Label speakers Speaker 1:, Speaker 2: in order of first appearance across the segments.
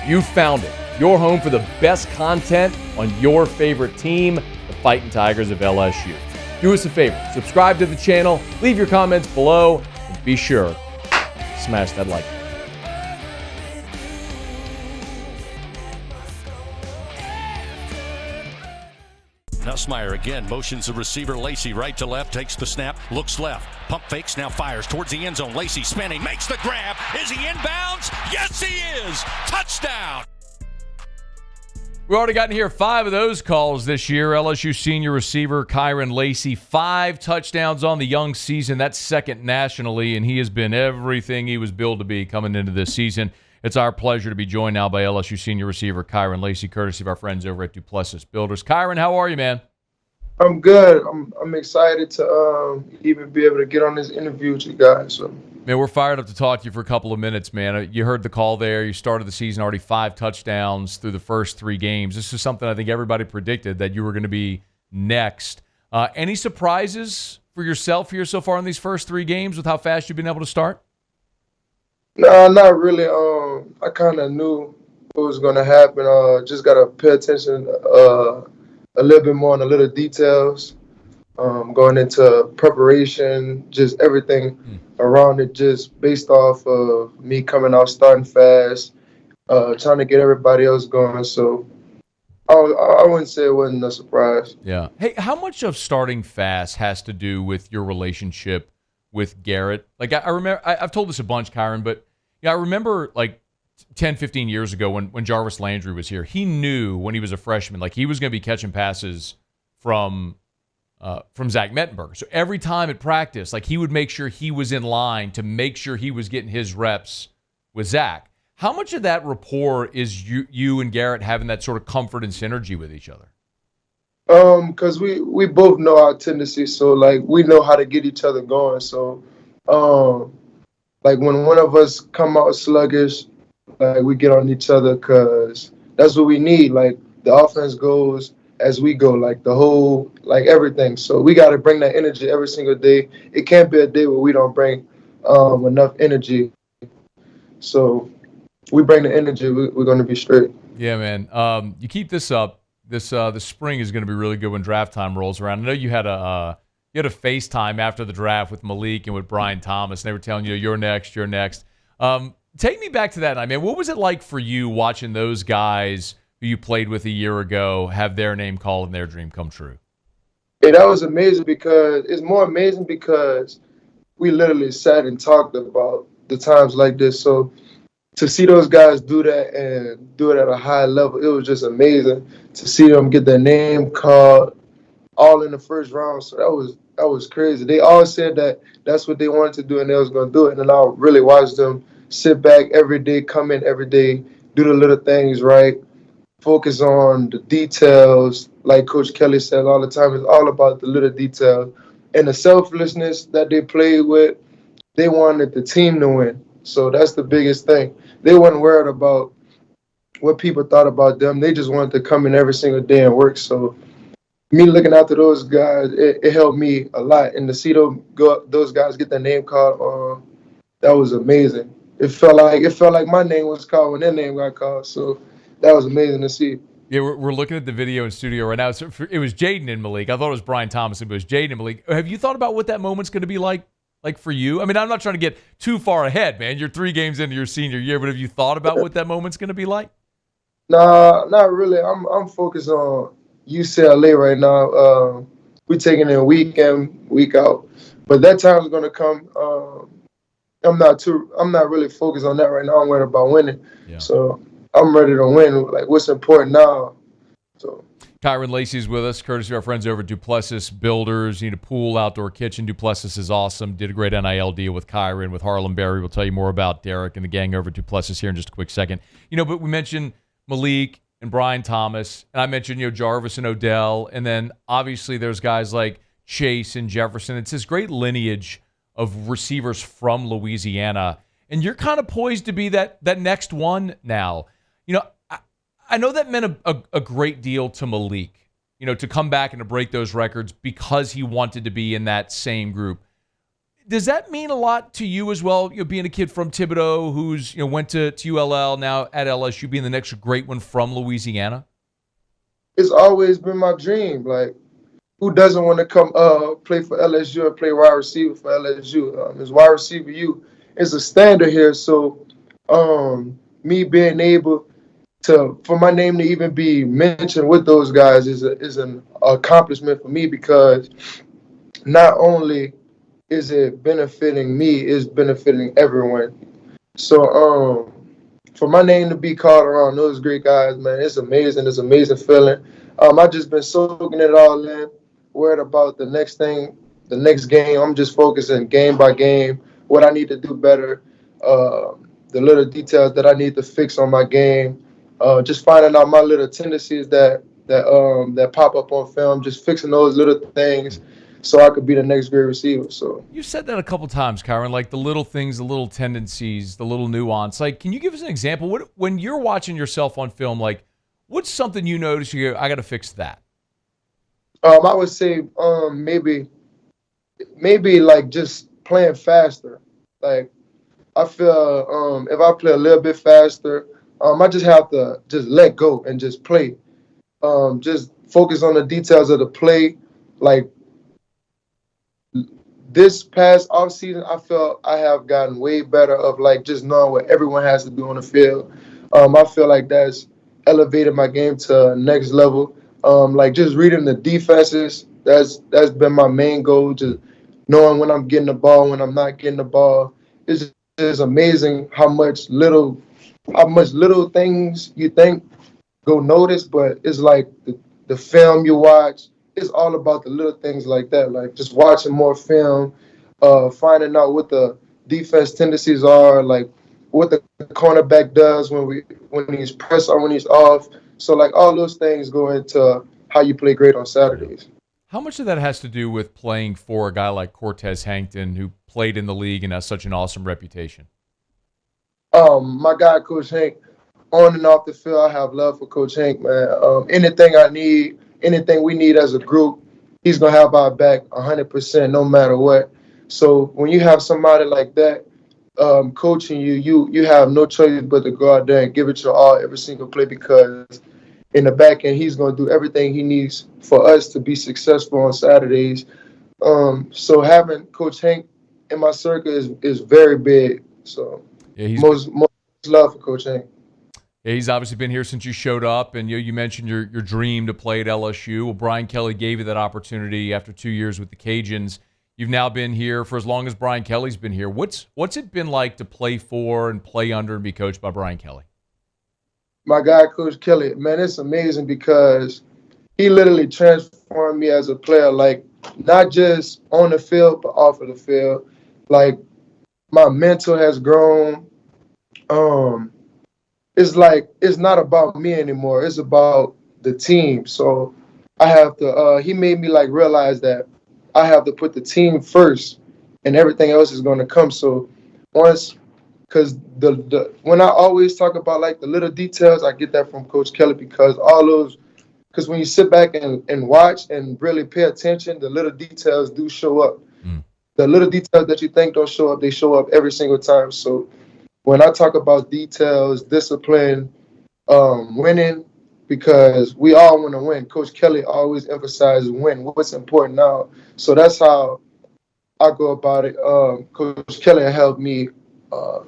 Speaker 1: You found it. Your home for the best content on your favorite team, the Fighting Tigers of LSU. Do us a favor. Subscribe to the channel. Leave your comments below. And be sure to smash that like button.
Speaker 2: Nussmeier again motions the receiver. Lacy right to left, takes the snap, looks left, pump fakes, now fires towards the end zone. Lacy spinning, makes the grab. Is he inbounds? Yes, he is. Touchdown.
Speaker 1: We already gotten here 5 of those calls this year. LSU senior receiver Kyren Lacy, 5 touchdowns on the young season. That's second nationally, and he has been everything he was billed to be coming into this season. It's our pleasure to be joined now by LSU senior receiver Kyren Lacy, courtesy of our friends over at Duplessis Builders. Kyren, how are you, man?
Speaker 3: I'm good. I'm excited to even be able to get on this interview with you guys. So.
Speaker 1: Man, we're fired up to talk to you for a couple of minutes, man. You heard the call there. You started the season already 5 touchdowns through the first 3 games. This is something I think everybody predicted that you were going to be next. Any surprises for yourself here so far in these first 3 games with how fast you've been able to start?
Speaker 3: No, not really. I kind of knew what was going to happen. Just got to pay attention a little bit more on the little details. Going into preparation, just everything around it, just based off of me coming out starting fast, trying to get everybody else going. So I wouldn't say it wasn't a surprise.
Speaker 1: Yeah. Hey, how much of starting fast has to do with your relationship with Garrett? Like, I remember, I've told this a bunch, Kyren, but I remember like 10, 15 years ago when Jarvis Landry was here, he knew when he was a freshman, like he was going to be catching passes from Zach Mettenberger. So every time at practice, like he would make sure he was in line to make sure he was getting his reps with Zach. How much of that rapport is you and Garrett having that sort of comfort and synergy with each other?
Speaker 3: Because we both know our tendencies, so like we know how to get each other going. So like when one of us come out sluggish, like we get on each other because that's what we need. Like the offense goes as we go, like the whole, like everything. So we got to bring that energy every single day. It can't be a day where we don't bring enough energy. So we bring the energy, we're going to be straight.
Speaker 1: Yeah, man. You keep this up. This spring is going to be really good when draft time rolls around. I know you had a FaceTime after the draft with Malik and with Brian Thomas, and they were telling you, you're next, you're next. Take me back to that night, man. What was it like for you watching those guys who you played with a year ago have their name called and their dream come true?
Speaker 3: Yeah, that was amazing because it's more amazing because we literally sat and talked about the times like this. So to see those guys do that and do it at a high level, it was just amazing to see them get their name called all in the first round. So that was crazy. They all said that that's what they wanted to do and they was going to do it. And then I really watched them sit back every day, come in every day, do the little things right, focus on the details. Like Coach Kelly said all the time, it's all about the little details. And the selflessness that they played with, they wanted the team to win. So that's the biggest thing. They weren't worried about what people thought about them. They just wanted to come in every single day and work. So me looking after those guys, it helped me a lot. And to see those guys get their name called, that was amazing. It felt like my name was called when their name got called. So that was amazing to see.
Speaker 1: Yeah, we're looking at the video in studio right now. It was Jayden and Malik. I thought it was Brian Thomas, but it was Jayden and Malik. Have you thought about what that moment's going to be like for you? I mean, I'm not trying to get too far ahead, man. You're 3 games into your senior year, but have you thought about what that moment's going to be like?
Speaker 3: Nah, not really. I'm focused on UCLA right now. We're taking it week in, week out. But that time's going to come. I'm not really focused on that right now. I'm worried about winning. Yeah. So I'm ready to win. Like, what's important now? So
Speaker 1: Kyren Lacy's with us, courtesy of our friends over at Duplessis Builders. You need a pool, outdoor kitchen. Duplessis is awesome. Did a great NIL deal with Kyren, with Harlem Berry. We'll tell you more about Derek and the gang over at Duplessis here in just a quick second. But we mentioned Malik and Brian Thomas, and I mentioned Jarvis and Odell, and then obviously there's guys like Chase and Jefferson. It's this great lineage of receivers from Louisiana, and you're kind of poised to be that next one now. I know that meant a great deal to Malik, to come back and to break those records because he wanted to be in that same group. Does that mean a lot to you as well? Being a kid from Thibodeau who's went to ULL, now at LSU, being the next great one from Louisiana.
Speaker 3: It's always been my dream. Like, who doesn't want to come play for LSU and play wide receiver for LSU? It's wide receiver U is a standard here. So, me being able for my name to even be mentioned with those guys is an accomplishment for me, because not only is it benefiting me, it's benefiting everyone. So, for my name to be called around those great guys, man, it's amazing. It's an amazing feeling. I just been soaking it all in, worried about the next thing, the next game. I'm just focusing game by game, what I need to do better, the little details that I need to fix on my game, just finding out my little tendencies that pop up on film, just fixing those little things so I could be the next great receiver. So
Speaker 1: you said that a couple times, Kyren, like the little things, the little tendencies, the little nuance. Like, can you give us an example? When you're watching yourself on film, like, what's something you notice you go, I got to fix that?
Speaker 3: I would say maybe like just playing faster. Like, I feel if I play a little bit faster, I just have to just let go and just play. Just focus on the details of the play. Like, this past offseason, I felt I have gotten way better of like just knowing what everyone has to do on the field. I feel like that's elevated my game to next level. Like just reading the defenses, that's been my main goal. Just knowing when I'm getting the ball, when I'm not getting the ball. It's just amazing how much little things you think go notice, but it's like the film you watch. It's all about the little things like that, like just watching more film, finding out what the defense tendencies are, like what the cornerback does when he's pressed or when he's off. So like all those things go into how you play great on Saturdays.
Speaker 1: How much of that has to do with playing for a guy like Cortez Hankton, who played in the league and has such an awesome reputation?
Speaker 3: My guy, Coach Hank, on and off the field, I have love for Coach Hank, man. Anything I need, anything we need as a group, he's going to have our back 100% no matter what. So when you have somebody like that coaching you have no choice but to go out there and give it your all every single play, because in the back end, he's going to do everything he needs for us to be successful on Saturdays. So having Coach Hank in my circle is very big. So yeah, most love for Coach Hank.
Speaker 1: Yeah, he's obviously been here since you showed up, and you mentioned your dream to play at LSU. Well, Brian Kelly gave you that opportunity after 2 years with the Cajuns. You've now been here for as long as Brian Kelly's been here. What's it been like to play for and play under and be coached by Brian Kelly?
Speaker 3: My guy, Coach Kelly, man, it's amazing because he literally transformed me as a player, like not just on the field, but off of the field. Like my mental has grown. It's like it's not about me anymore. It's about the team. So I have to. He made me like realize that I have to put the team first, and everything else is going to come. So because when I always talk about like the little details, I get that from Coach Kelly, because because when you sit back and watch and really pay attention, the little details do show up. The little details that you think don't show up, they show up every single time. So when I talk about details, discipline, winning, because we all want to win. Coach Kelly always emphasizes win, what's important now. So that's how I go about it. Coach Kelly helped me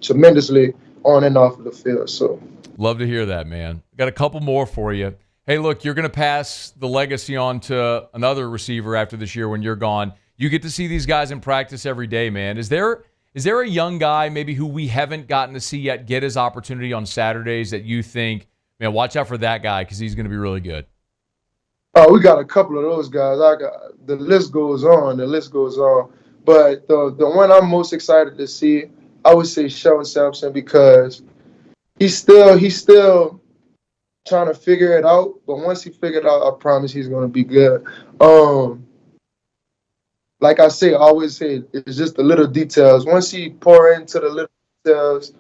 Speaker 3: tremendously on and off of the field. So
Speaker 1: love to hear that, man. Got a couple more for you. Hey, look, you're going to pass the legacy on to another receiver after this year when you're gone. You get to see these guys in practice every day, man. Is there a young guy maybe who we haven't gotten to see yet get his opportunity on Saturdays that you think, man, watch out for that guy because he's going to be really good?
Speaker 3: We got a couple of those guys. The list goes on. But the one I'm most excited to see, I would say Sheldon Sampson, because he's still trying to figure it out. But once he figured it out, I promise he's going to be good. Like I always say, it's just the little details. Once he pour into the little details,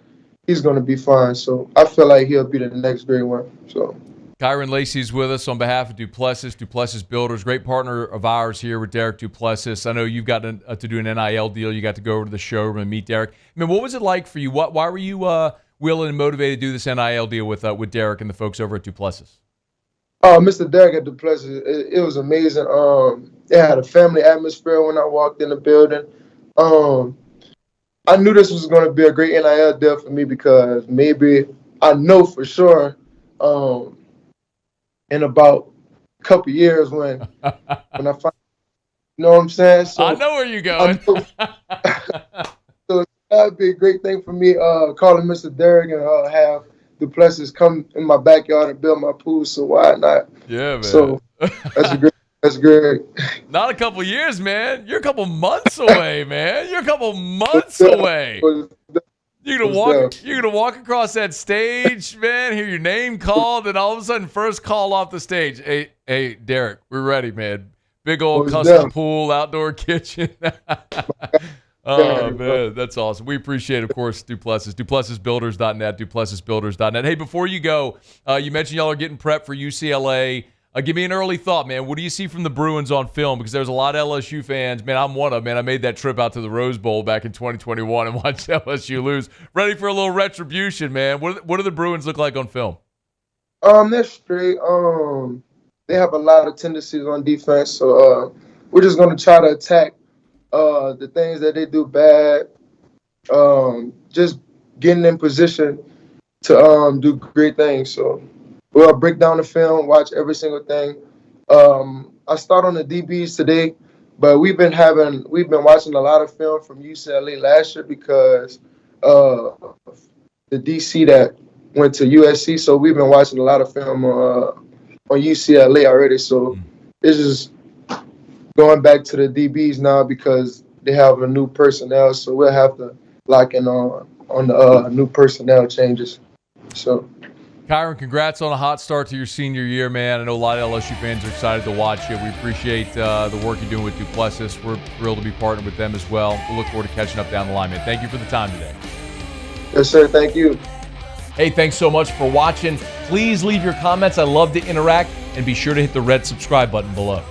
Speaker 3: he's going to be fine. So I feel like he'll be the next great one. So
Speaker 1: Kyren Lacy's with us on behalf of Duplessis Builders, great partner of ours here with Derek Duplessis. I know you've got to do an NIL deal. You got to go over to the showroom and meet Derek. I mean, what was it like for you? Why were you willing and motivated to do this NIL deal with Derek and the folks over at Duplessis?
Speaker 3: Oh, Mr. Derek at Duplessis, it was amazing. It had a family atmosphere when I walked in the building. I knew this was going to be a great NIL deal for me because maybe I know for sure in about a couple years when I find, you know what I'm saying? So
Speaker 1: I know where you're going.
Speaker 3: So that would be a great thing for me, calling Mr. Derek and have Duplessis come in my backyard and build my pool. So why not?
Speaker 1: Yeah, man.
Speaker 3: So that's great.
Speaker 1: Not a couple years, man. You're a couple months away, man. You're a couple months away. You're gonna walk across that stage, man, hear your name called, and all of a sudden, first call off the stage. Hey, Derek, we're ready, man. Big old custom pool, outdoor kitchen. Oh, man, that's awesome. We appreciate, of course, Duplessis. DuplessisBuilders.net, DuplessisBuilders.net. Hey, before you go, you mentioned y'all are getting prepped for UCLA. Give me an early thought, man. What do you see from the Bruins on film? Because there's a lot of LSU fans. Man, I'm one of them, man. I made that trip out to the Rose Bowl back in 2021 and watched LSU lose. Ready for a little retribution, man. What do the Bruins look like on film?
Speaker 3: They're straight. They have a lot of tendencies on defense, so we're just going to try to attack the things that they do bad, just getting in position to do great things. So we'll break down the film, watch every single thing. I start on the DBs today, but we've been watching a lot of film from UCLA last year because the DC that went to USC. So we've been watching a lot of film on UCLA already. So it's just going back to the DBs now because they have a new personnel. So we'll have to lock in on the new personnel changes. So.
Speaker 1: Kyren, congrats on a hot start to your senior year, man. I know a lot of LSU fans are excited to watch you. We appreciate the work you're doing with Duplessis. We're thrilled to be partnered with them as well. We'll look forward to catching up down the line, man. Thank you for the time today.
Speaker 3: Yes, sir. Thank you.
Speaker 1: Hey, thanks so much for watching. Please leave your comments. I love to interact. And be sure to hit the red subscribe button below.